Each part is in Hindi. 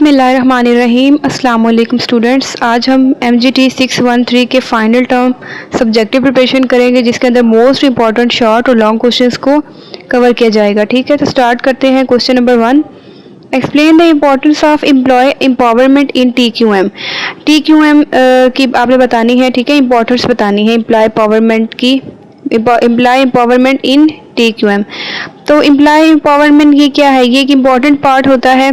बिस्मिल्लाहिर्रहमानिर्रहीम। अस्सलाम वालेकुम स्टूडेंट्स। आज हम MGT 613 के फाइनल टर्म सब्जेक्टिव प्रिपरेशन करेंगे, जिसके अंदर मोस्ट इंपॉर्टेंट शॉर्ट और लॉन्ग क्वेश्चंस को कवर किया जाएगा। ठीक है, तो स्टार्ट करते हैं। Question number 1, explain the importance of employ empowerment in TQM। TQM की आपने बतानी है, ठीक है, इंपॉर्टेंस बतानी है एम्प्लॉय एम्पावरमेंट की, एम्प्लॉय एम्पावरमेंट इन TQM। तो एम्प्लॉय एम्पावरमेंट ये क्या है? ये एक इम्पॉर्टेंट पार्ट होता है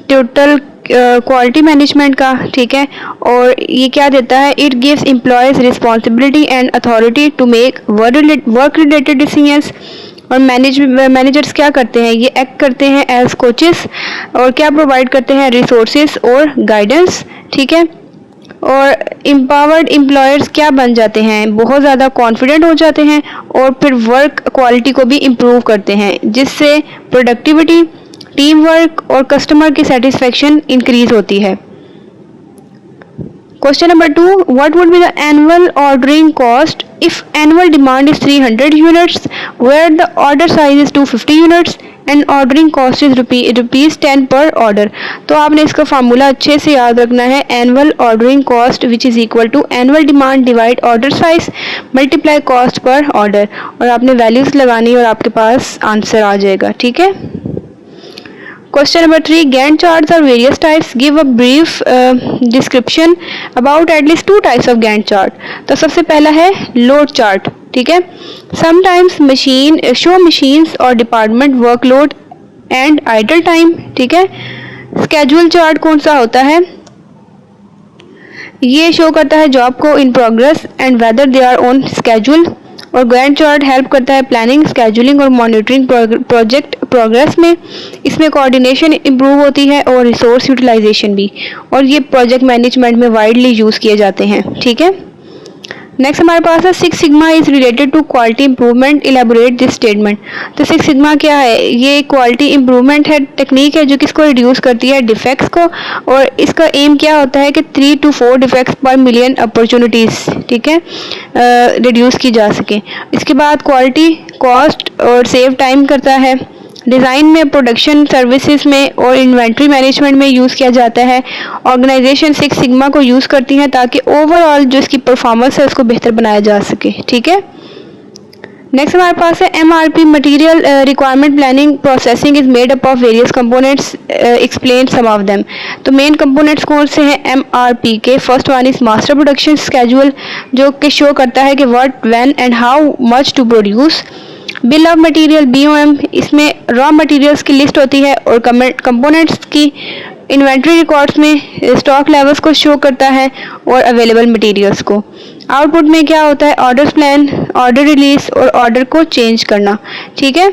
टोटल क्वालिटी मैनेजमेंट का, ठीक है। और ये क्या देता है? It gives employees responsibility and authority to make work related decisions. और मैनेजर्स क्या करते हैं? ये एक्ट करते हैं एज कोचेस और क्या प्रोवाइड करते हैं? रिसोर्सेज और गाइडेंस, ठीक है। और एम्पावर्ड एम्प्लॉयर्स क्या बन जाते हैं? बहुत ज़्यादा कॉन्फिडेंट हो जाते हैं और फिर वर्क क्वालिटी को भी इम्प्रूव करते हैं, जिससे प्रोडक्टिविटी, टीम वर्क और कस्टमर की सेटिस्फेक्शन इंक्रीज होती है। Question number 2, what would be the annual ordering cost if annual demand is 300 units where the order size is 250 units and ordering cost is rupees 10 per order. तो आपने इसका फार्मूला अच्छे से याद रखना है। Annual ordering cost which is equal to annual demand divide order size multiply cost per order, और आपने वैल्यूज लगानी और आपके पास आंसर आ जाएगा, ठीक है। Question number 3, Gantt charts are various types. Give a brief description about at least 2 types of Gantt chart. तो सबसे पहला है load chart, ठीक है। Sometimes show machines or department workload and idle time, ठीक है। Schedule chart कौन सा होता है? ये शो करता है जॉब को in progress and whether they are on schedule। और गैंट चार्ट हेल्प करता है प्लानिंग, स्केजुलिंग और मॉनिटरिंग प्रोजेक्ट प्रोग्रेस में। इसमें कोऑर्डिनेशन इंप्रूव होती है और रिसोर्स यूटिलाइजेशन भी, और ये प्रोजेक्ट मैनेजमेंट में वाइडली यूज़ किए जाते हैं, ठीक है। नेक्स्ट हमारे पास है 6 sigma is related to quality improvement, elaborate this statement. तो 6 सिग्मा क्या है? ये क्वालिटी इंप्रूवमेंट है, टेक्निक है जो किसको रिड्यूस करती है? डिफेक्ट्स को। और इसका एम क्या होता है कि 3 to 4 डिफेक्ट्स पर मिलियन अपॉर्चुनिटीज़, ठीक है, रिड्यूस की जा सके। इसके बाद क्वालिटी कॉस्ट और सेव टाइम करता है। डिज़ाइन में, प्रोडक्शन सर्विसेज में और इन्वेंट्री मैनेजमेंट में यूज़ किया जाता है। ऑर्गेनाइजेशन 6 सिग्मा को यूज़ करती हैं ताकि ओवरऑल जो इसकी परफॉर्मेंस है उसको बेहतर बनाया जा सके, ठीक है। नेक्स्ट हमारे पास है MRP, material requirement planning processing is made up of various components, explain some of them. तो मेन कंपोनेंट्स कौन से हैं MRP के? First one is master production schedule, जो कि शो करता है कि what, when and how much to produce. Bill of material BOM, इसमें रॉ मटेरियल्स की लिस्ट होती है और कंपोनेंट्स की। इन्वेंट्री रिकॉर्ड्स में स्टॉक लेवल्स को शो करता है और अवेलेबल मटेरियल्स को। आउटपुट में क्या होता है? ऑर्डर्स प्लान, ऑर्डर रिलीज और ऑर्डर को चेंज करना, ठीक है।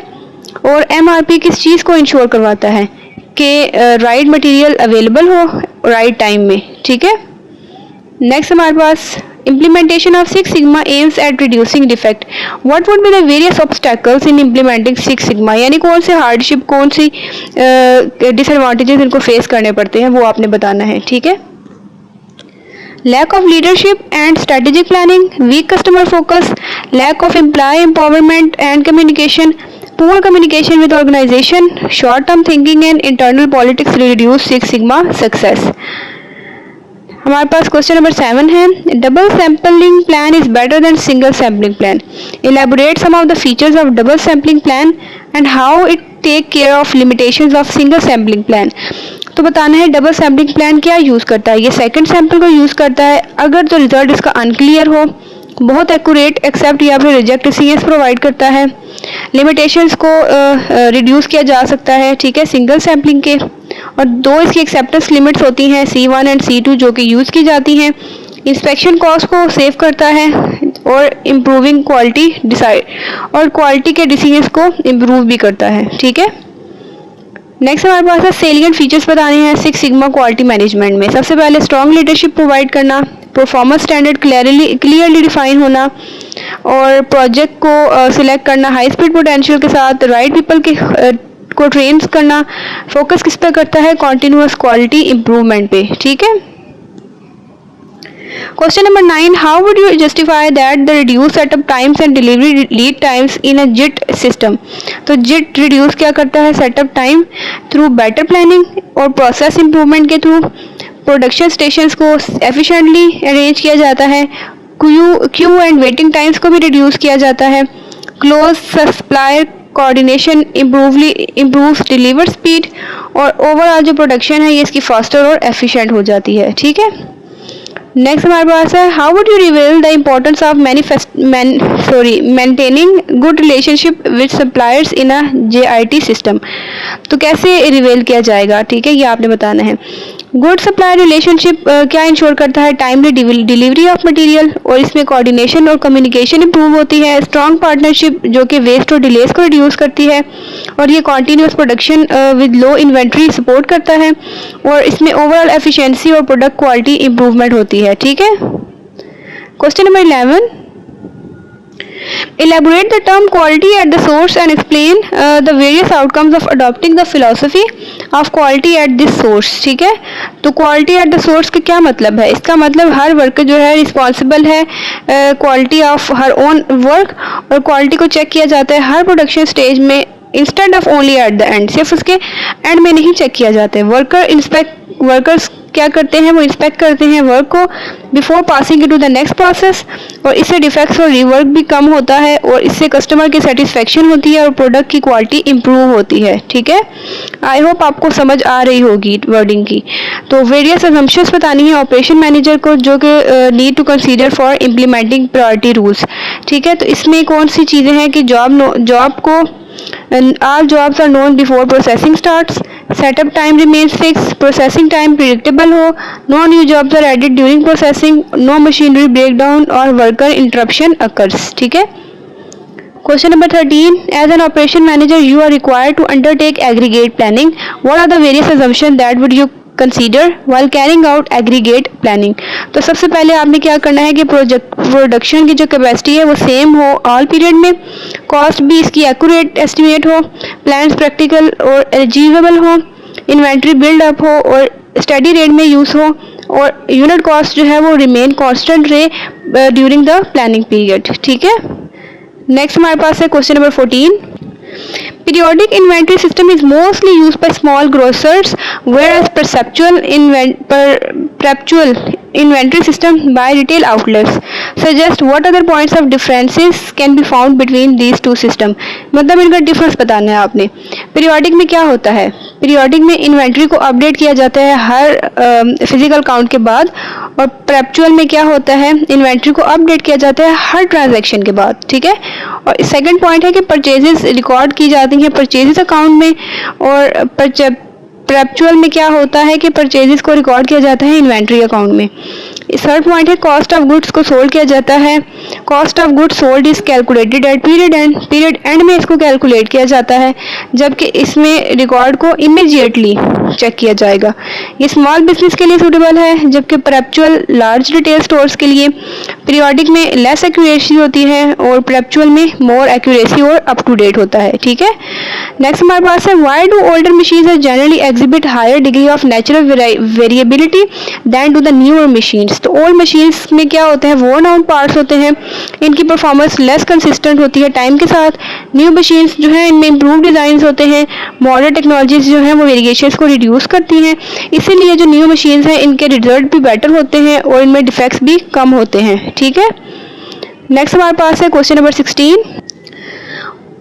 और MRP किस चीज़ को इंश्योर करवाता है? कि राइट मटेरियल अवेलेबल हो राइट टाइम में, ठीक है। नेक्स्ट हमारे पास implementation of 6 sigma aims at reducing defect. What would be the various obstacles in implementing 6 sigma? यानी कौन से हार्डशिप, कौन सी डिसएडवांटेजेस इनको फेस करने पड़ते हैं, वो आपने बताना है, ठीक है। Lack of leadership and strategic planning, weak customer focus, lack of employee empowerment and communication, poor communication with organization, short-term thinking and internal politics reduce 6 sigma success. हमारे पास क्वेश्चन नंबर 7 है, double sampling plan is better than single sampling plan. Elaborate some of the features of double sampling plan and how it take care of limitations of single sampling plan. तो बताना है डबल सैम्पलिंग प्लान क्या यूज़ करता है। ये सेकंड सैंपल को यूज़ करता है अगर तो रिजल्ट इसका अनक्लियर हो, बहुत एक्यूरेट, एक्सेप्ट या फिर रिजेक्ट डिसीजंस प्रोवाइड करता है। लिमिटेशंस को रिड्यूस किया जा सकता है, ठीक है, सिंगल सैम्पलिंग के। और 2 इसकी एक्सेप्टेंस लिमिट्स होती हैं C1 एंड C2 जो कि यूज़ की जाती हैं। इंस्पेक्शन कॉस्ट को सेव करता है और इम्प्रूविंग क्वालिटी डिसाइड और क्वालिटी के डिसीजंस को इम्प्रूव भी करता है, ठीक है। नेक्स्ट हमारे पास है सेलिएंट फीचर्स बताने हैं 6 सिग्मा क्वालिटी मैनेजमेंट में। सबसे पहले स्ट्रॉन्ग लीडरशिप प्रोवाइड करना, परफॉर्मेंस स्टैंडर्ड क्लियरली डिफाइन होना और प्रोजेक्ट को सिलेक्ट करना हाई स्पीड पोटेंशियल के साथ, राइट पीपल को ट्रेन करना। फोकस किस पे करता है? कॉन्टिन्यूअस क्वालिटी इम्प्रूवमेंट पे, ठीक है। Question number 9. How would you justify that the reduced setup times and delivery lead times in a JIT system? तो JIT reduce क्या करता है? setup time through better planning और process improvement के through प्रोडक्शन स्टेशंस को एफिशिएंटली अरेंज किया जाता है, क्यू एंड वेटिंग टाइम्स को भी रिड्यूस किया जाता है, close supplier coordination improves deliver speed और ओवरऑल जो प्रोडक्शन है ये इसकी फास्टर और एफिशिएंट हो जाती है। ठीक है, नेक्स्ट हमारे पास है how would you reveal the importance of maintaining good relationship with suppliers in a JIT system. तो कैसे रिवील किया जाएगा, ठीक है, ये आपने बताना है। गुड सप्लायर रिलेशनशिप क्या इंश्योर करता है? टाइमली डिलीवरी ऑफ मटेरियल और इसमें कोऑर्डिनेशन और कम्युनिकेशन इंप्रूव होती है। स्ट्रॉन्ग पार्टनरशिप जो कि वेस्ट और डिलेस को रिड्यूस करती है और ये continuous production with low inventory support करता है और इसमें ओवरऑल एफिशिएंसी और प्रोडक्ट क्वालिटी इंप्रूवमेंट होती है। ठीक है, question number 11. Elaborate the term quality at the source and explain the various outcomes of adopting the philosophy of quality at this source. ठीक है, तो quality at the source का क्या मतलब है? इसका मतलब हर वर्कर जो है रिस्पॉन्सिबल है quality of her own work और क्वालिटी को चेक किया जाता है हर प्रोडक्शन स्टेज में instead of only at the end. सिर्फ उसके एंड में नहीं चेक किया जाता है। वर्कर्स क्या करते हैं? वो इंस्पेक्ट करते हैं वर्क को before passing to the next process और इससे डिफेक्ट्स और रीवर्क भी कम होता है और इससे कस्टमर की सेटिस्फेक्शन होती है और प्रोडक्ट की क्वालिटी इंप्रूव होती है। ठीक है, आई होप आपको समझ आ रही होगी वर्डिंग की। तो वेरियस असम्पशंस बतानी है ऑपरेशन मैनेजर को जो कि need to consider for implementing priority rules. ठीक है, तो इसमें कौन सी चीज़ें हैं कि जॉब को all jobs are known before processing starts, setup time remains fixed, processing time predictable हो, no new jobs are added during processing, no machinery breakdown और worker interruption occurs। ठीक है, Question number 13. As an operation manager, you are required to undertake aggregate planning. What are the various assumptions that would you consider while carrying out aggregate planning? तो सबसे पहले आपने क्या करना है कि प्रोडक्शन की जो कैपेसिटी है वो सेम हो ऑल पीरियड में, कॉस्ट भी इसकी एक्यूरेट एस्टिमेट हो, प्लान्स प्रैक्टिकल और अचीवेबल हो, इन्वेंट्री बिल्ड अप हो और स्टडी रेट में यूज़ हो और यूनिट कॉस्ट जो है वो रिमेन कॉन्स्टेंट रहे ड्यूरिंग द प्लानिंग पीरियड। ठीक है, नेक्स्ट हमारे पास है question number 14. Periodic inventory system is mostly used by small grocers, whereas perpetual inventory system by retail outlets. Suggest what other points of differences can be found between these two systems. मतलब इनका डिफरेंस बताना है आपने। पीरियोडिक में क्या होता है? पीरियोडिक में इन्वेंट्री को अपडेट किया जाता है हर फिजिकल काउंट के बाद और परपेचुअल में क्या होता है? इन्वेंट्री को अपडेट किया जाता है हर ट्रांजैक्शन के बाद। ठीक है, और सेकंड पॉइंट है कि परचेजेस रिकॉर्ड की जाती हैं परचेजेस अकाउंट में और परपेचुअल में क्या होता है कि परचेजेस को रिकॉर्ड किया जाता है इन्वेंट्री अकाउंट में। थर्ड पॉइंट है कॉस्ट ऑफ गुड्स को सोल्ड किया जाता है। Cost of goods sold is calculated at period and में इसको कैलकुलेट किया जाता है, जबकि इसमें रिकॉर्ड को इमीडिएटली चेक किया जाएगा। ये स्मॉल बिजनेस के लिए सूटेबल है, जबकि परपेचुअल लार्ज रिटेल स्टोर्स के लिए। पीरियोडिक में लेस एक्यूरेसी होती है और परपेचुअल में मोर एक्यूरेसी और अप टू डेट होता है। ठीक है, नेक्स्ट हमारे पास है why do older machines generally exhibit higher degree of natural variability than to the newer machines. तो ओल्ड मशीन्स में क्या होते हैं? वोर्न आउट पार्ट्स होते हैं, इनकी परफॉर्मेंस लेस कंसिस्टेंट होती है टाइम के साथ। न्यू मशीन्स जो हैं इनमें इम्प्रूव डिज़ाइन होते हैं। मॉडर्न टेक्नोलॉजीज जो हैं वो वेरिएशंस को रिड्यूस करती हैं, इसीलिए जो न्यू मशीन्स हैं इनके रिजल्ट भी बेटर होते हैं और इनमें डिफेक्ट्स भी कम होते हैं। ठीक है, नेक्स्ट हमारे पास है question number 16.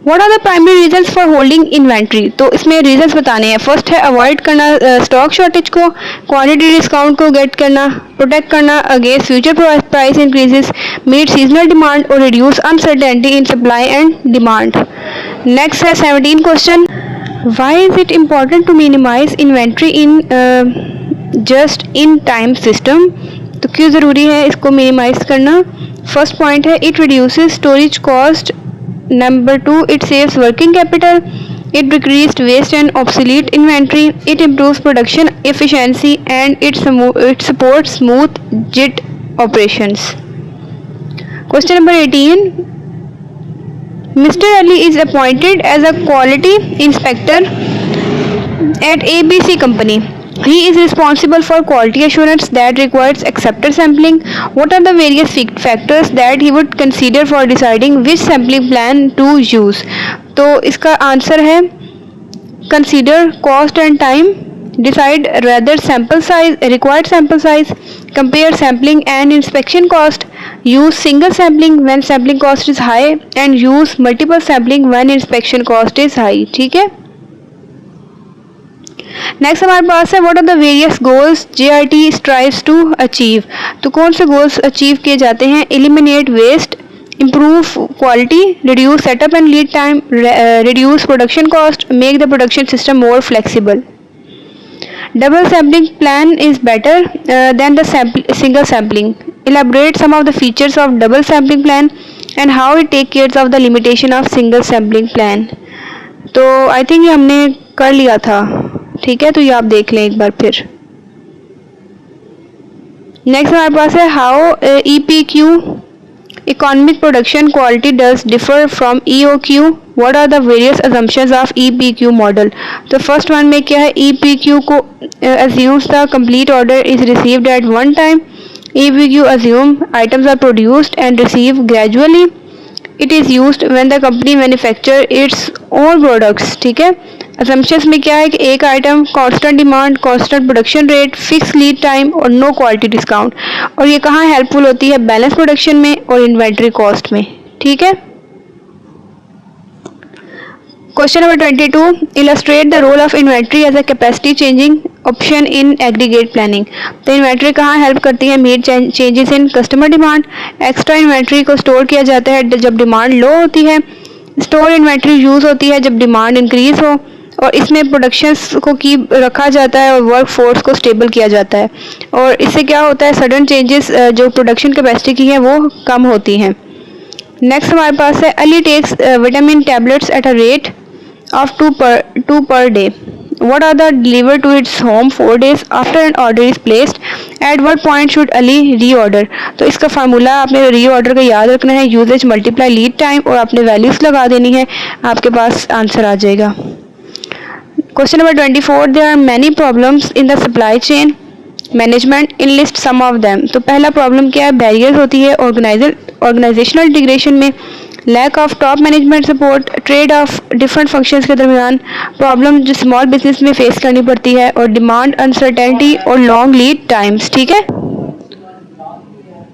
What are the primary reasons for holding inventory? तो इसमें रीजंस बताने हैं। फर्स्ट है अवॉइड करना स्टॉक शॉर्टेज को, क्वांटिटी डिस्काउंट को गेट करना, प्रोटेक्ट करना against future price increases, meet seasonal demand और reduce uncertainty in supply and demand. Next है 17 question. Why is it important to minimize inventory in just in time system? तो क्यों ज़रूरी है इसको मिनिमाइज करना? फर्स्ट पॉइंट है it reduces storage cost. Number 2, it saves working capital, it decreased waste and obsolete inventory, it improves production efficiency and it supports smooth JIT operations. Question number 18. Mr. Ali is appointed as a quality inspector at ABC company. He is responsible for quality assurance that requires accepted sampling. What are the various factors that he would consider for deciding which sampling plan to use? तो इसका आंसर है consider cost and time, decide whether sample size, required sample size, compare sampling and inspection cost, use single sampling when sampling cost is high and use multiple sampling when inspection cost is high. ठीक है. नेक्स्ट हमारे पास है what are the various goals JRT strives to achieve. तो कौन से गोल्स अचीव किए जाते हैं? Eliminate waste, improve quality, reduce setup and lead time, reduce production cost, make the production system more flexible. Double sampling plan is better than the single sampling. Elaborate some of the features of double sampling plan and how it take care of the limitation of single sampling plan. तो आई थिंक ये हमने कर लिया था. ठीक है, तो ये आप देख लें एक बार फिर. नेक्स्ट हमारे पास है how EPQ economic production quality does differ from EOQ. What are the various assumptions of EPQ model? तो फर्स्ट वन में क्या है? EPQ को assumes the complete order is received at one time. EPQ assume items are produced and received gradually. It is used when the company manufacture its own products. ठीक है. assumptions में क्या है कि एक item, constant demand, constant production rate, fix lead time और नो क्वालिटी डिस्काउंट. और ये कहाँ हेल्पफुल होती है? बैलेंस प्रोडक्शन में और इन्वेंट्री कॉस्ट में. ठीक है. Question number 22, illustrate the role of inventory as a capacity changing option in aggregate planning. तो इन्वेंट्री कहाँ हेल्प करती है? Meet changes in customer demand. Extra inventory को स्टोर किया जाता है जब डिमांड लो होती है. स्टोर इन्वेंट्री यूज होती है जब डिमांड इंक्रीज हो, और इसमें प्रोडक्शंस को कीप रखा जाता है और वर्क फोर्स को स्टेबल किया जाता है. और इससे क्या होता है? सडन चेंजेस जो प्रोडक्शन कैपेसिटी की है वो कम होती हैं. नेक्स्ट हमारे पास है Ali takes vitamin tablets at a rate of 2 per day. What are the delivered to its home 4 days after an order is placed? At what point should Ali reorder? तो इसका फार्मूला आपने रीऑर्डर का याद रखना है. यूजेज मल्टीप्लाई लीड टाइम और आपने वैल्यूज लगा देनी है, आपके पास आंसर आ जाएगा. Question number 24, there are many problems in the supply chain management. Enlist some of them. तो पहला प्रॉब्लम क्या है? बैरियर्स होती है ऑर्गेनाइजेशनल इंटीग्रेशन में, lack of top management support, trade off different functions के दरमियान, प्रॉब्लम जो स्मॉल बिजनेस में फेस करनी पड़ती है, और डिमांड अनसर्टेनिटी और लॉन्ग लीड टाइम्स. ठीक है.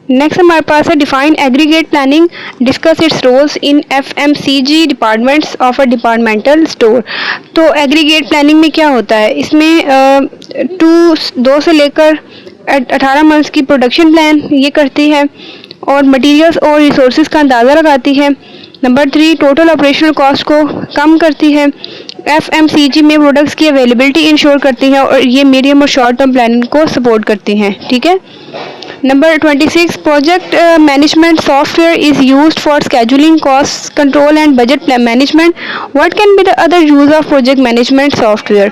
नेक्स्ट हमारे पास है define aggregate planning, discuss its roles in FMCG departments of a departmental store. तो एग्रीगेट प्लानिंग में क्या होता है? इसमें 2 से लेकर 18 मंथ्स की प्रोडक्शन प्लान ये करती है और मटेरियल्स और रिसोर्सेज का अंदाज़ा लगाती है. नंबर 3, टोटल ऑपरेशनल कॉस्ट को कम करती है. FMCG में प्रोडक्ट्स की अवेलेबिलिटी इंश्योर करती है और ये मीडियम और शॉर्ट टर्म प्लानिंग को सपोर्ट करती हैं. ठीक है. Number 26, project management software is used for scheduling, cost control and budget management. What can be the other use of project management software?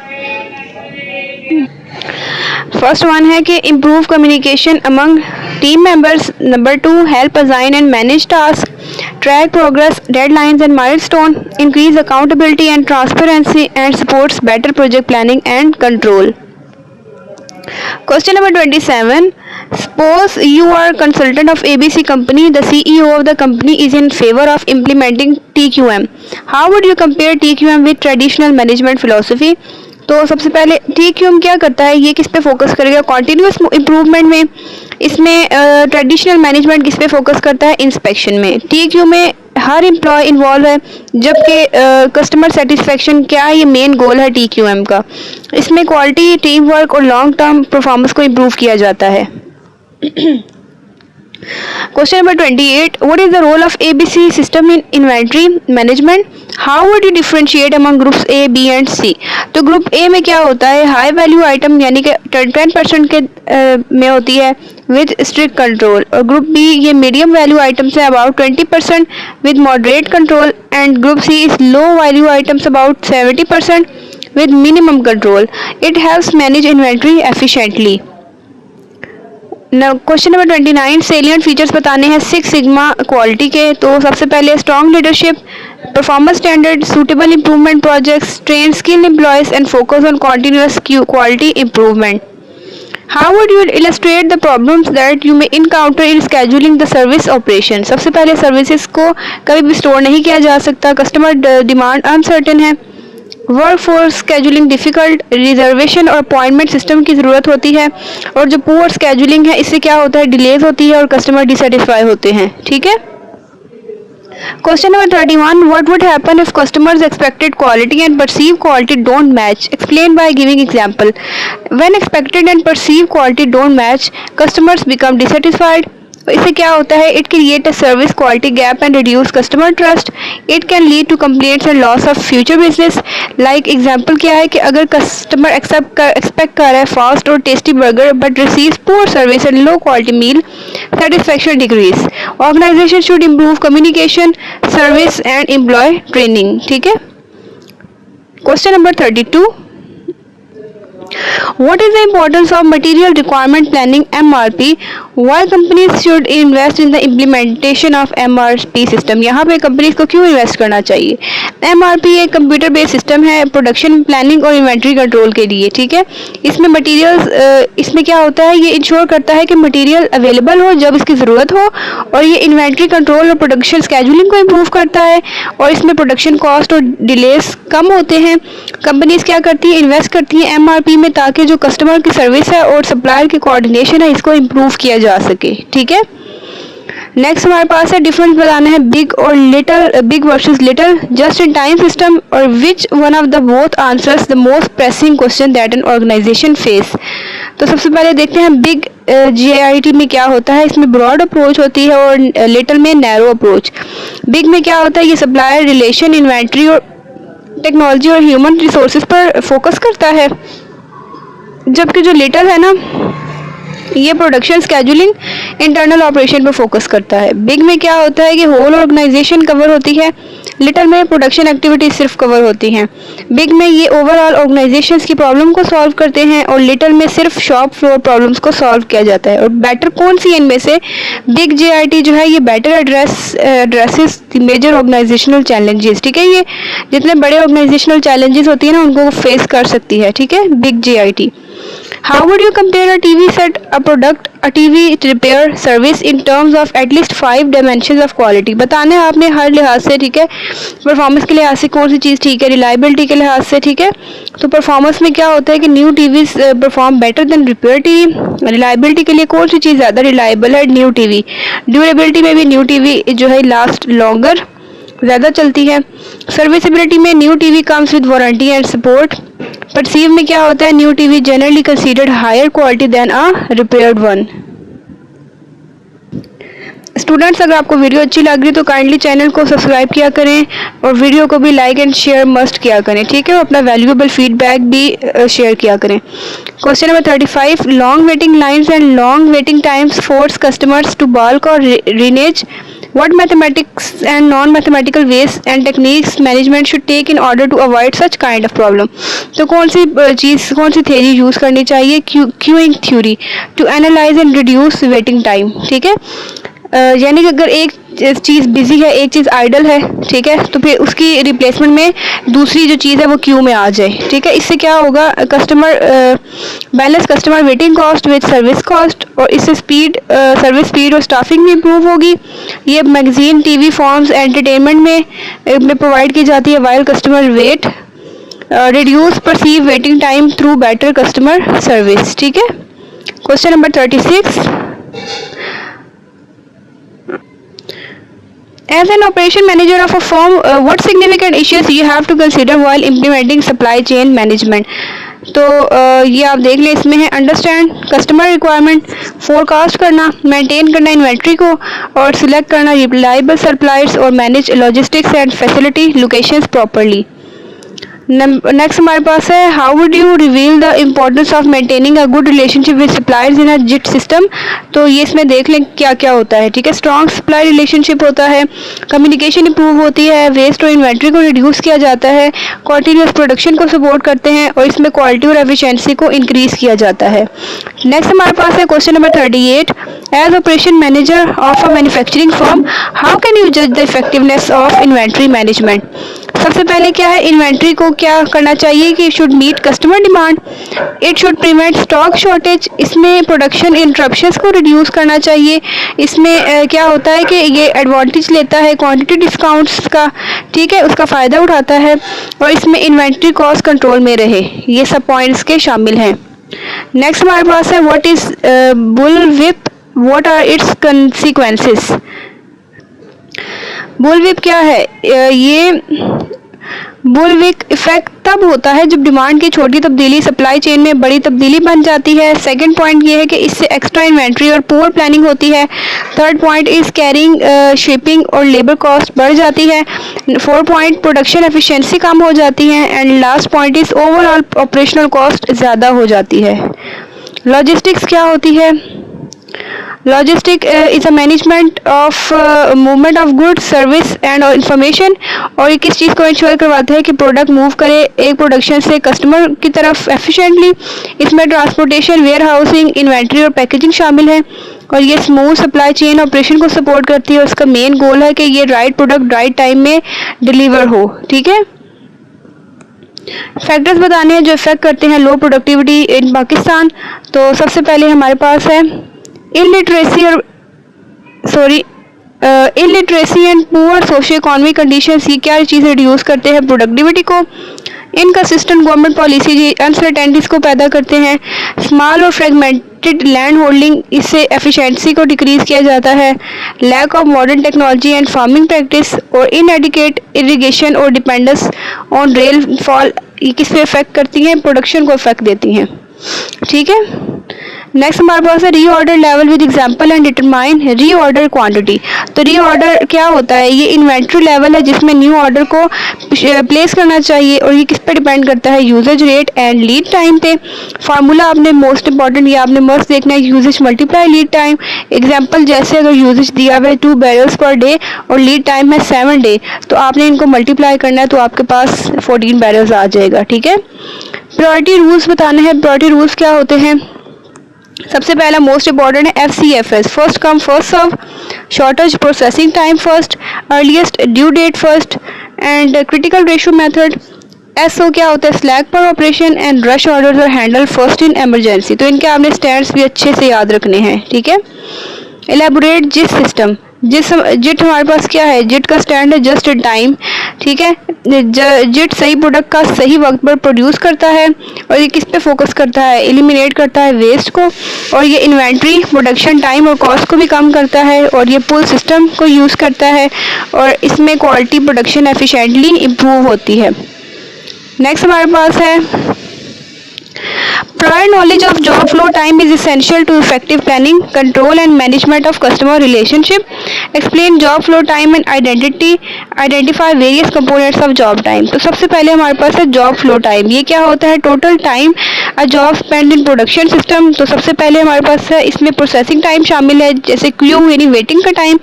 First one है कि improve communication among team members. Number 2, help assign and manage task, track progress, deadlines and milestone, increase accountability and transparency and supports better project planning and control. Question number 27. Suppose you are a consultant of ABC company. The CEO of the company is in favor of implementing TQM. How would you compare TQM with traditional management philosophy? तो सबसे पहले TQM क्या करता है? ये किस पे फोकस करेगा? कॉन्टिन्यूस इम्प्रूवमेंट में. इसमें ट्रेडिशनल मैनेजमेंट किस पे फोकस करता है? इंस्पेक्शन में. TQM में हर एम्प्लॉय इन्वॉल्व है, जबकि कस्टमर सेटिस्फेक्शन क्या है? ये मेन गोल है TQM का. इसमें क्वालिटी, टीम वर्क और लॉन्ग टर्म परफॉर्मेंस को इम्प्रूव किया जाता है. Question number 28. What is the role of ABC system in inventory management? How would you differentiate among groups A, B and C? तो ग्रुप A में क्या होता है? हाई वैल्यू आइटम यानी कि 10% के में होती है विद स्ट्रिक्ट कंट्रोल, और ग्रुप B ये मीडियम वैल्यू आइटम्स है about 20% with moderate control, and group C is low value items about 70% with minimum control. It helps manage inventory efficiently. Question number 29, salient features बताने हैं 6 सिग्मा क्वालिटी के। तो सबसे पहले strong leadership, performance standard, suitable improvement projects, train skilled employees and focus on continuous quality improvement. How would you illustrate the problems that you may encounter in scheduling the service operation? सबसे पहले सर्विसेज को कभी भी स्टोर नहीं किया जा सकता, कस्टमर डिमांड अनसर्टेन है, work force scheduling difficult, reservation और अपॉइंटमेंट सिस्टम की ज़रूरत होती है, और जो पुअर स्केजुलिंग है इससे क्या होता है, डिलेज होती है और कस्टमर डिससेटिस्फाई होते हैं। ठीक है। Question number 31, what would happen if customers expected quality and perceived quality don't match? Explain by giving example. When expected and perceived quality don't match, customers become dissatisfied. इससे क्या होता है, it create a service quality gap and reduce customer trust. It can lead to complaints and loss of future business. Like example क्या है कि अगर कस्टमर एक्सपेक्ट कर रहा है फास्ट और tasty burger but receives poor service and low quality meal, satisfaction decrease. Organization should improve communication, service and employ training. ठीक है। Question number 32, what is the importance of material requirement planning MRP? Why companies should invest in the implementation of MRP system? यहाँ पे कंपनीज को क्यों इन्वेस्ट करना चाहिए? MRP एक कंप्यूटर बेस्ड सिस्टम है प्रोडक्शन प्लानिंग और इन्वेंट्री कंट्रोल के लिए। ठीक है। इसमें मटेरियल्स, इसमें क्या होता है, ये इंश्योर करता है कि मटेरियल अवेलेबल हो जब इसकी ज़रूरत हो, और ये इन्वेंट्री कंट्रोल और प्रोडक्शन स्केजुलिंग को इम्प्रूव करता है, और इसमें प्रोडक्शन कॉस्ट और डिलेस कम होते हैं। कंपनीज क्या करती है, इन्वेस्ट करती है MRP में, ताकि जो कस्टमर की सर्विस है और सप्लायर की कोऑर्डिनेशन है इसको इम्प्रूव किया जा सके। ठीक है। नेक्स्ट हमारे पास है डिफरेंस बताना है बिग और little, big versus little, just in time system, और which one of the both answers the most pressing question that an organization face. तो सबसे पहले देखते हैं बिग GIT में क्या होता है। इसमें ब्रॉड अप्रोच होती है और लिटिल में नैरो अप्रोच। बिग में क्या होता है, ये सप्लायर रिलेशन, इन्वेंट्री और टेक्नोलॉजी और ह्यूमन रिसोर्सेज पर फोकस करता है, जबकि जो लिटिल है ना, ये प्रोडक्शन स्केजुलिंग इंटरनल ऑपरेशन पर फोकस करता है। बिग में क्या होता है कि होल ऑर्गेनाइजेशन कवर होती है, लिटिल में प्रोडक्शन एक्टिविटीज सिर्फ कवर होती हैं। बिग में ये ओवरऑल ऑर्गेनाइजेशंस की प्रॉब्लम को सॉल्व करते हैं, और लिटिल में सिर्फ शॉप फ्लोर प्रॉब्लम्स को सॉल्व किया जाता है। और बेटर कौन सी इनमें से, बिग GIT जो है ये better addresses the major organizational challenges. ठीक है। ये जितने बड़े ऑर्गेनाइजेशनल चैलेंजेस होती है ना, उनको फेस कर सकती है। ठीक है, big GIT। How would you compare a TV set, a product, a TV repair service in terms of at least 5 dimensions of quality? बताने आपने हर लिहाज से। ठीक है। परफॉर्मेंस के लिहाज से कौन सी चीज़ ठीक है, रिलायबिलिटी के लिहाज से। ठीक है। तो परफॉर्मेंस में क्या होता है कि new TV perform better than repair TV. Reliability के लिए कौन सी चीज़ ज़्यादा रिलायबल है, न्यू टीवी। ड्यूरेबिलिटी में भी न्यू टीवी जो है लास्ट लॉन्गर, ज़्यादा चलती है। सर्विसेबिलिटी में new TV comes with warranty and support. Perceive में क्या होता है, new TV generally considered higher quality than a repaired one. Students, अगर आपको वीडियो अच्छी लग रही तो काइंडली चैनल को सब्सक्राइब किया करें, और वीडियो को भी लाइक एंड शेयर मस्ट किया करें। ठीक है। और अपना वैल्यूएबल फीडबैक भी शेयर किया करें। Question number 35, long waiting lines and long waiting times force customers to bulk और renege. What mathematics and non-mathematical ways and techniques management should take in order to avoid such kind of problem? तो कौन सी theory यूज़ करनी चाहिए, queuing theory, to analyze and reduce waiting time. ठीक है। यानी कि अगर एक चीज़ बिजी है, एक चीज़ आइडल है, ठीक है, तो फिर उसकी रिप्लेसमेंट में दूसरी जो चीज़ है वो क्यू में आ जाए। ठीक है। इससे क्या होगा, balance customer waiting cost with service cost, और इससे सर्विस स्पीड और स्टाफिंग भी इम्प्रूव होगी। ये मैगजीन, टीवी, फॉर्म्स, एंटरटेनमेंट में प्रोवाइड की जाती है while customer wait. Reduce perceive waiting time through better customer service. ठीक है। Question number 36, as an operation manager of a firm, what significant issues you have to consider while implementing supply chain management? तो ये आप देख लें, इसमें है अंडरस्टैंड कस्टमर रिक्वायरमेंट, फोरकास्ट करना, मेंटेन करना इन्वेंट्री को, और सिलेक्ट करना रिलायबल सप्लायर्स, और manage logistics and facility locations properly. Next हमारे पास है how would you reveal the importance of maintaining a good relationship with suppliers in a JIT system. तो ये इसमें देख लें क्या क्या होता है, ठीक है। स्ट्रॉन्ग सप्लाई रिलेशनशिप होता है, कम्युनिकेशन इंप्रूव होती है, वेस्ट और इन्वेंट्री को रिड्यूस किया जाता है, कंटिन्यूअस प्रोडक्शन को सपोर्ट करते हैं और इसमें क्वालिटी और एफिशिएंसी को इंक्रीज किया जाता है। नेक्स्ट हमारे पास है question number 38, as operation manager of a manufacturing firm how can you जज the effectiveness of inventory management. सबसे पहले क्या है, इन्वेंट्री को क्या करना चाहिए कि should meet customer demand, it should prevent stock shortage, इसमें प्रोडक्शन इंटरप्शंस को रिड्यूस करना चाहिए, इसमें क्या होता है कि ये एडवांटेज लेता है क्वांटिटी डिस्काउंट्स का, ठीक है, उसका फ़ायदा उठाता है और इसमें इन्वेंट्री कॉस्ट कंट्रोल में रहे, ये सब पॉइंट्स के शामिल हैं। नेक्स्ट हमारे पास है what is bullwhip, what are its consequences. Bullwhip क्या है, ये बुलविप इफेक्ट तब होता है जब डिमांड की छोटी तब्दीली सप्लाई चेन में बड़ी तब्दीली बन जाती है। सेकंड पॉइंट ये है कि इससे एक्स्ट्रा इन्वेंट्री और पुअर प्लानिंग होती है। Third point is carrying shipping और लेबर कॉस्ट बढ़ जाती है। फोर्थ पॉइंट प्रोडक्शन एफिशिएंसी कम हो जाती है and last point is overall operational cost ज़्यादा हो जाती है। लॉजिस्टिक्स क्या होती है, logistic is a management of movement of goods service and information, और ये किस चीज़ को इंश्योर करवाता है कि प्रोडक्ट मूव करे एक प्रोडक्शन से कस्टमर की तरफ एफिशिएंटली। इसमें ट्रांसपोर्टेशन, वेयर हाउसिंग, इन्वेंट्री और पैकेजिंग शामिल है और ये स्मूथ सप्लाई चेन ऑपरेशन को सपोर्ट करती है। उसका मेन गोल है कि ये राइट प्रोडक्ट राइट टाइम में डिलीवर हो, ठीक है। फैक्टर्स बताने हैं जो इफेक्ट करते हैं लो प्रोडक्टिविटी इन पाकिस्तान। तो सबसे पहले हमारे पास है illiteracy and poor socio economic conditions. ये क्या चीज़ रिड्यूस करते हैं प्रोडक्टिविटी को। इनकंसिस्टेंट गवर्नमेंट पॉलिसी अनसर्टेनिटीज को पैदा करते हैं। स्मॉल और फ्रेगमेंटेड लैंड होल्डिंग, इससे एफिशिएंसी को डिक्रीज किया जाता है। Lack of modern technology and farming practice और इनएडिक्वेट इरिगेशन और डिपेंडेंस ऑन रेनफॉल, ये किस पे इफेक्ट करती हैं, प्रोडक्शन को इफेक्ट देती हैं, ठीक है। नेक्स्ट हमारे पास है reorder level with example and determine reorder quantity. तो रीऑर्डर क्या होता है, ये इन्वेंट्री लेवल है जिसमें न्यू ऑर्डर को प्लेस करना चाहिए और ये किस पे डिपेंड करता है, usage rate and lead time पे। फार्मूला आपने मोस्ट इंपॉर्टेंट ये आपने मस्ट देखना है, usage multiply lead time. Example जैसे अगर यूजेज दिया हुआ है 2 बैरल्स पर डे और लीड टाइम है 7 डे, तो आपने इनको मल्टीप्लाई करना है तो आपके पास 14 बैरल्स आ जाएगा, ठीक है। प्रायोरिटी रूल्स बताने हैं। प्रायोरिटी रूल्स क्या होते हैं, सबसे पहला मोस्ट इम्पॉर्टेंट है FCFS, first come first serve, shortage processing time first, earliest due date first and critical ratio method. SO क्या होता है, slack per operation and rush orders are handled first in emergency. तो इनके आपने स्टैंड्स भी अच्छे से याद रखने हैं, ठीक है। एलेबोरेट जिट सिस्टम, जिट हमारे पास क्या है, जिट का स्टैंड है जस्ट इन टाइम, ठीक है। जिट सही प्रोडक्ट का सही वक्त पर प्रोड्यूस करता है और ये किस पे फोकस करता है, एलिमिनेट करता है वेस्ट को, और ये इन्वेंट्री, प्रोडक्शन टाइम और कॉस्ट को भी कम करता है और ये पुल सिस्टम को यूज़ करता है और इसमें क्वालिटी प्रोडक्शन एफिशिएंटली इम्प्रूव होती है। नेक्स्ट हमारे पास है prior knowledge of job flow time is essential to effective planning, control and management of customer relationship. Explain job flow time and identify various components of job time. तो सबसे पहले हमारे पास है job flow time। ये क्या होता है, total time a job spent in production system। तो सबसे पहले हमारे पास है इसमें प्रोसेसिंग टाइम शामिल है, जैसे क्यू यानी वेटिंग का टाइम,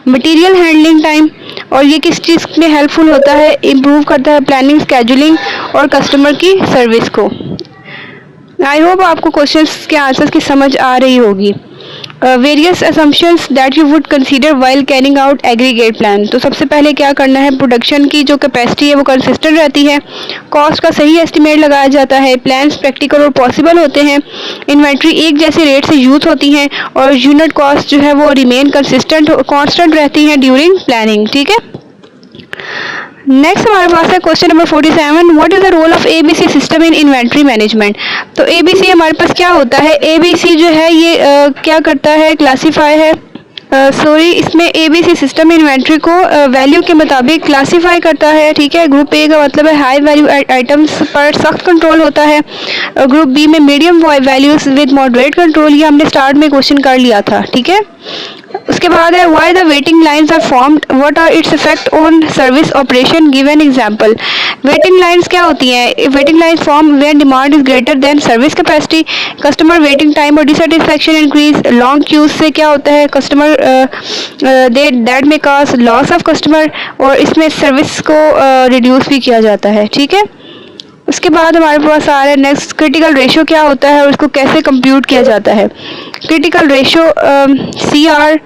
मटेरियल हैंडलिंग टाइम, और ये किस चीज़ में हेल्पफुल होता है, इम्प्रूव करता है प्लानिंग, स्केजुलिंग और कस्टमर की सर्विस को। आई होप आपको क्वेश्चंस के आंसर्स की समझ आ रही होगी। Various assumptions that you would consider while carrying out aggregate plan. तो सबसे पहले क्या करना है, प्रोडक्शन की जो कैपेसिटी है वो कंसिस्टेंट रहती है, कॉस्ट का सही एस्टिमेट लगाया जाता है, प्लान्स प्रैक्टिकल और पॉसिबल होते हैं, इन्वेंट्री एक जैसे रेट से यूज़ होती हैं और यूनिट कॉस्ट जो है वो रिमेन कंसिस्टेंट कांस्टेंट रहती हैं ड्यूरिंग प्लानिंग, ठीक है। नेक्स्ट हमारे पास है question number 47, what is the role of ABC system in inventory management. तो ABC हमारे पास क्या होता है, ABC जो है ये क्या करता है, क्लासीफाई है, इसमें ABC सिस्टम इन्वेंट्री को वैल्यू के मुताबिक क्लासीफाई करता है, ठीक है। ग्रुप A का मतलब है हाई वैल्यू आइटम्स पर सख्त कंट्रोल होता है, ग्रुप B में medium values with moderate control. ये हमने स्टार्ट में क्वेश्चन कर लिया था, ठीक है। उसके बाद है why the waiting lines are formed, what are its effect on service operation, give an example. Waiting lines क्या होती हैं? Waiting lines form when demand is greater than service capacity, customer waiting time और डिससेटिस्फैक्शन इंक्रीज। लॉन्ग क्यूज से क्या होता है? कस्टमर दैट में कॉज लॉस ऑफ कस्टमर, और इसमें सर्विस को रिड्यूस भी किया जाता है। ठीक है, उसके बाद हमारे पास आ रहा है नेक्स्ट, क्रिटिकल रेशियो क्या होता है और उसको कैसे कंप्यूट किया जाता है। क्रिटिकल रेशियो CR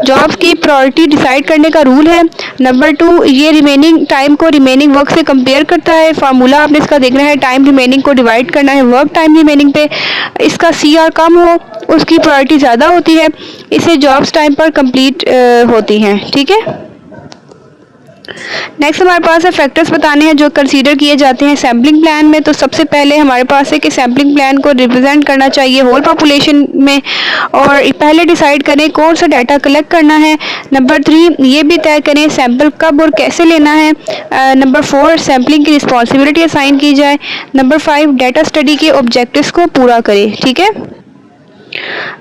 जॉब्स की प्रायोरिटी डिसाइड करने का रूल है। नंबर 2, ये रिमेनिंग टाइम को रिमेनिंग वर्क से कंपेयर करता है। फार्मूला आपने इसका देखना है, टाइम रिमेनिंग को डिवाइड करना है वर्क टाइम रिमेनिंग पे। इसका CR कम हो उसकी प्रायोरिटी ज़्यादा होती है, इससे जॉब्स टाइम पर कंप्लीट होती हैं। ठीक है, नेक्स्ट हमारे पास है फैक्टर्स बताने हैं जो कंसीडर किए जाते हैं सैम्पलिंग प्लान में। तो सबसे पहले हमारे पास है कि सैम्पलिंग प्लान को रिप्रेजेंट करना चाहिए होल पॉपुलेशन में, और पहले डिसाइड करें कौन सा डाटा कलेक्ट करना है। नंबर 3, ये भी तय करें सैंपल कब और कैसे लेना है। नंबर 4, सैम्पलिंग की रिस्पॉन्सिबिलिटी असाइन की जाए। नंबर 5, डाटा स्टडी के ऑब्जेक्टिव्स को पूरा करें। ठीक है,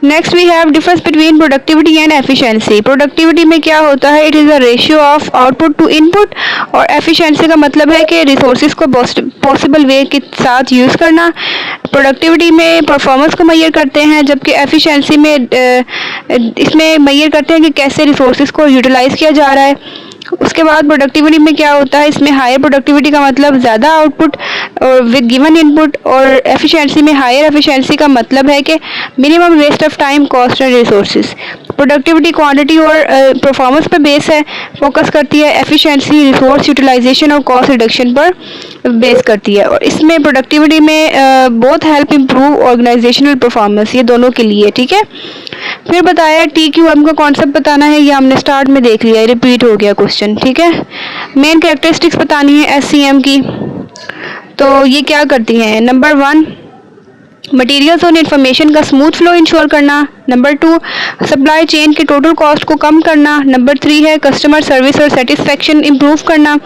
next we have difference between productivity and efficiency. Productivity में क्या होता है? It is a ratio of output to input, और एफिशिएंसी का मतलब है कि रिसोर्सेज को पॉसिबल वे के साथ यूज़ करना। प्रोडक्टिविटी में परफॉर्मेंस को मेजर करते हैं, जबकि एफिशिएंसी में इसमें मेजर करते हैं कि कैसे रिसोर्सेज को यूटिलाइज किया जा रहा है। उसके बाद प्रोडक्टिविटी में क्या होता है? इसमें हायर प्रोडक्टिविटी का मतलब ज़्यादा आउटपुट और विद गिवन इनपुट, और एफिशिएंसी में हायर एफिशिएंसी का मतलब है कि minimum waste of time, cost and resources. Productivity quantity और परफॉर्मेंस पे बेस है, फोकस करती है। एफिशिएंसी रिसोर्स यूटिलाइजेशन और कॉस्ट रिडक्शन पर बेस करती है, और इसमें प्रोडक्टिविटी में बहुत हेल्प इम्प्रूव ऑर्गेनाइजेशनल परफॉर्मेंस, ये दोनों के लिए। ठीक है, फिर बताया TQM का कॉन्सेप्ट बताना है, ये हमने स्टार्ट में देख लिया है, रिपीट हो गया क्वेश्चन। ठीक है, मेन कैरेक्टरिस्टिक्स बतानी है SCM की। तो ये क्या करती हैं? नंबर 1, मटेरियल्स और इन्फॉर्मेशन का स्मूथ फ्लो इंश्योर करना। नंबर 2, सप्लाई चेन के टोटल कॉस्ट को कम करना। नंबर 3 है कस्टमर सर्विस और सेटिस्फेक्शन इंप्रूव करना।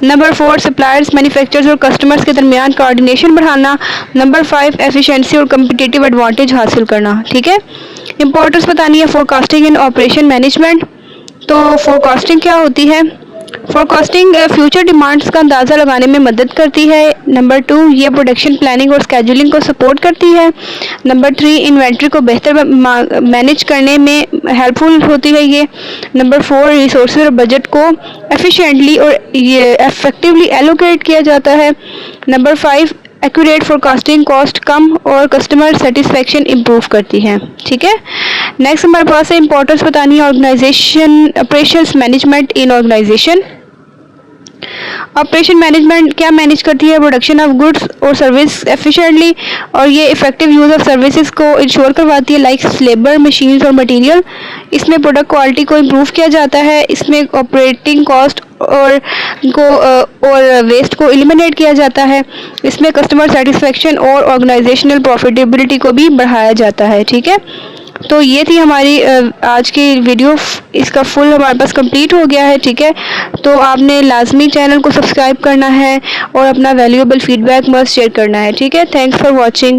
नंबर 4, सप्लायर्स, मैन्युफैक्चरर्स और कस्टमर्स के दरमियान कोऑर्डिनेशन बढ़ाना। नंबर 5, एफिशिएंसी और कम्पिटिटिव एडवांटेज हासिल करना। ठीक है, इंपॉर्टेंस बतानी है फोरकास्टिंग एंड ऑपरेशन मैनेजमेंट। तो फोरकास्टिंग क्या होती है? फोरकास्टिंग फ्यूचर डिमांड्स का अंदाज़ा लगाने में मदद करती है। नंबर 2, ये प्रोडक्शन प्लानिंग और स्केजुलिंग को सपोर्ट करती है। नंबर 3, इन्वेंट्री को बेहतर मैनेज करने में हेल्पफुल होती है ये। नंबर 4, रिसोर्सेज और बजट को एफिशिएंटली और ये इफेक्टिवली एलोकेट किया जाता है। नंबर 5, एक्यूरेट फोरकास्टिंग कॉस्ट कम और कस्टमर सेटिस्फेक्शन इम्प्रूव करती है। ठीक है, नेक्स्ट हमारे पास है इंपॉर्टेंस बतानी है ऑर्गेनाइजेशन ऑपरेशंस मैनेजमेंट इन ऑर्गेनाइजेशन। ऑपरेशन मैनेजमेंट क्या मैनेज करती है? प्रोडक्शन ऑफ गुड्स और सर्विस एफिशिएंटली, और ये इफेक्टिव यूज़ ऑफ सर्विसेज को इंश्योर करवाती है, लाइक लेबर, मशीन्स और मटेरियल। इसमें प्रोडक्ट क्वालिटी को इम्प्रूव किया जाता है। इसमें ऑपरेटिंग कॉस्ट और वेस्ट को एलिमिनेट किया जाता है। इसमें कस्टमर सेटिस्फेक्शन और ऑर्गेनाइजेशनल प्रॉफिटेबिलिटी को भी बढ़ाया जाता है। ठीक है, तो ये थी हमारी आज की वीडियो, इसका फुल हमारे पास कंप्लीट हो गया है। ठीक है, तो आपने लाजमी चैनल को सब्सक्राइब करना है और अपना वैल्यूएबल फीडबैक मस्ट शेयर करना है। ठीक है, थैंक्स फॉर वॉचिंग।